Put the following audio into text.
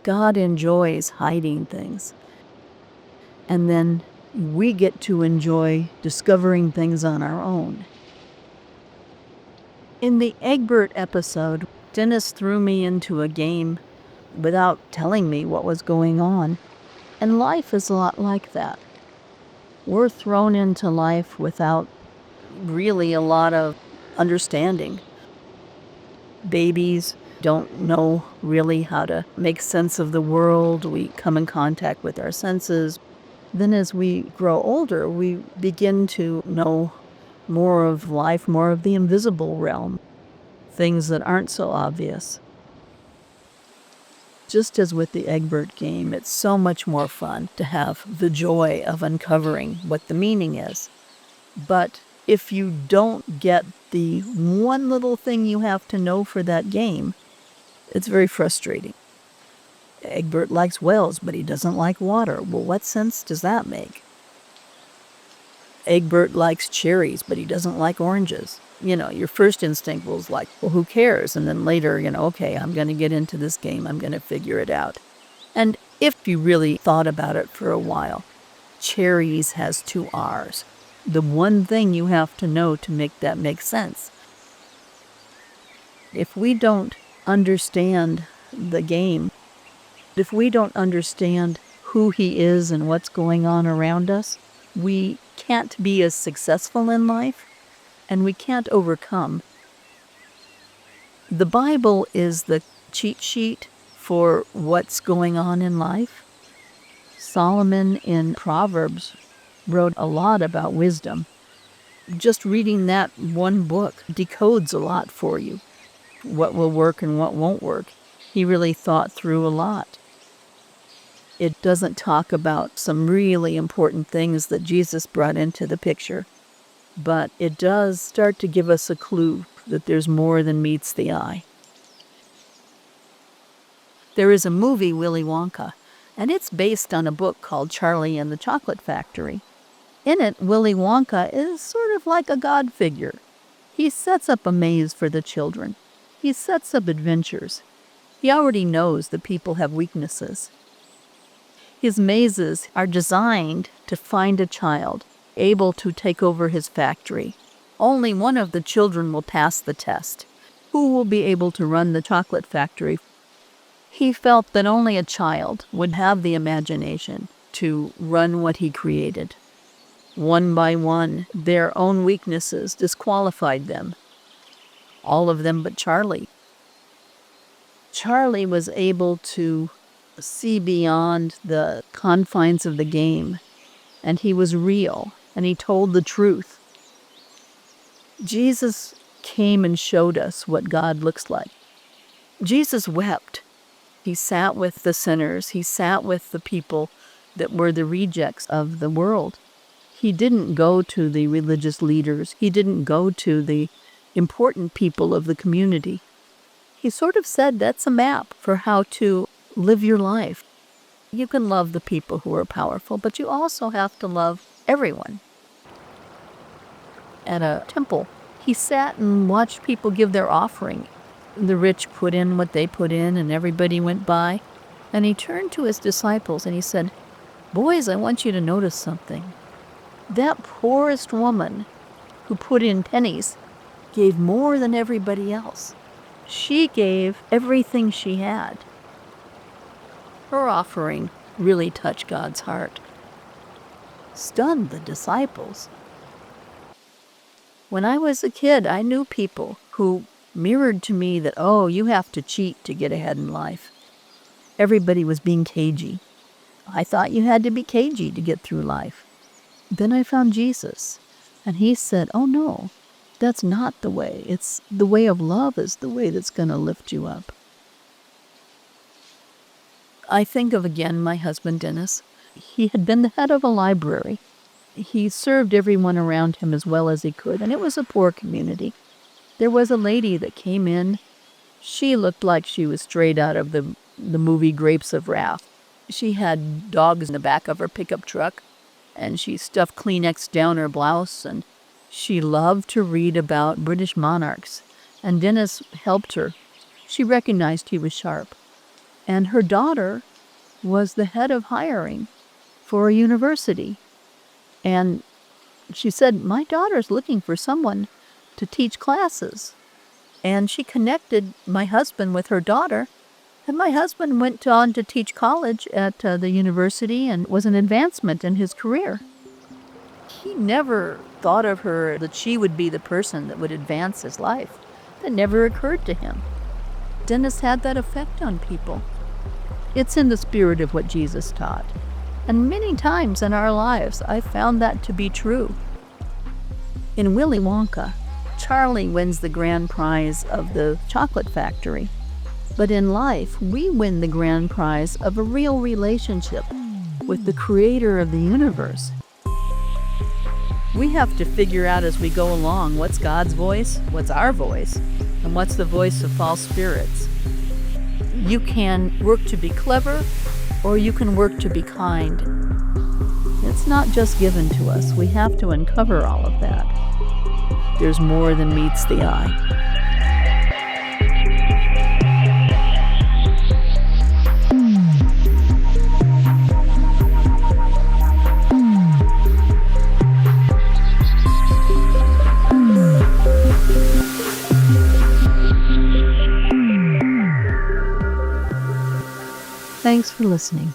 God enjoys hiding things. And then we get to enjoy discovering things on our own. In the Egbert episode, Dennis threw me into a game without telling me what was going on. And life is a lot like that. We're thrown into life without really a lot of understanding. Babies don't know really how to make sense of the world. We come in contact with our senses. Then as we grow older, we begin to know more of life, more of the invisible realm, things that aren't so obvious. Just as with the Egbert game, it's so much more fun to have the joy of uncovering what the meaning is. But if you don't get the one little thing you have to know for that game, it's very frustrating. Egbert likes whales, but he doesn't like water. Well, what sense does that make? Egbert likes cherries, but he doesn't like oranges. Your first instinct was like, well, who cares? And then later, okay, I'm going to get into this game. I'm going to figure it out. And if you really thought about it for a while, cherries has 2 R's. The one thing you have to know to make that make sense. If we don't understand the game, if we don't understand who he is and what's going on around us, we can't be as successful in life, and we can't overcome. The Bible is the cheat sheet for what's going on in life. Solomon in Proverbs wrote a lot about wisdom. Just reading that one book decodes a lot for you. What will work and what won't work. He really thought through a lot. It doesn't talk about some really important things that Jesus brought into the picture, but it does start to give us a clue that there's more than meets the eye. There is a movie, Willy Wonka, and it's based on a book called Charlie and the Chocolate Factory. In it, Willy Wonka is sort of like a god figure. He sets up a maze for the children. He sets up adventures. He already knows that people have weaknesses. His mazes are designed to find a child able to take over his factory. Only one of the children will pass the test. Who will be able to run the chocolate factory? He felt that only a child would have the imagination to run what he created. One by one, their own weaknesses disqualified them. All of them but Charlie. Charlie was able to see beyond the confines of the game, and he was real, and he told the truth. Jesus came and showed us what God looks like. Jesus wept. He sat with the sinners. He sat with the people that were the rejects of the world. He didn't go to the religious leaders. He didn't go to the important people of the community. He sort of said that's a map for how to live your life. You can love the people who are powerful, but you also have to love everyone. At a temple, he sat and watched people give their offering. The rich put in what they put in, and everybody went by. And he turned to his disciples and he said, "Boys, I want you to notice something. That poorest woman who put in pennies gave more than everybody else. She gave everything she had." Her offering really touched God's heart. Stunned the disciples. When I was a kid, I knew people who mirrored to me that, oh, you have to cheat to get ahead in life. Everybody was being cagey. I thought you had to be cagey to get through life. Then I found Jesus, and he said, oh no, that's not the way. It's the way of love is the way that's going to lift you up. I think of again my husband, Dennis. He had been the head of a library. He served everyone around him as well as he could, and it was a poor community. There was a lady that came in. She looked like she was straight out of the movie Grapes of Wrath. She had dogs in the back of her pickup truck, and she stuffed Kleenex down her blouse, and she loved to read about British monarchs, and Dennis helped her. She recognized he was sharp. And her daughter was the head of hiring for a university. And she said, my daughter's looking for someone to teach classes. And she connected my husband with her daughter. And my husband went on to teach college at the university and was an advancement in his career. He never thought of her that she would be the person that would advance his life. That never occurred to him. Dennis had that effect on people. It's in the spirit of what Jesus taught. And many times in our lives, I found that to be true. In Willy Wonka, Charlie wins the grand prize of the chocolate factory. But in life, we win the grand prize of a real relationship with the creator of the universe. We have to figure out as we go along what's God's voice, what's our voice, and what's the voice of false spirits. You can work to be clever, or you can work to be kind. It's not just given to us. We have to uncover all of that. There's more than meets the eye. Thanks for listening.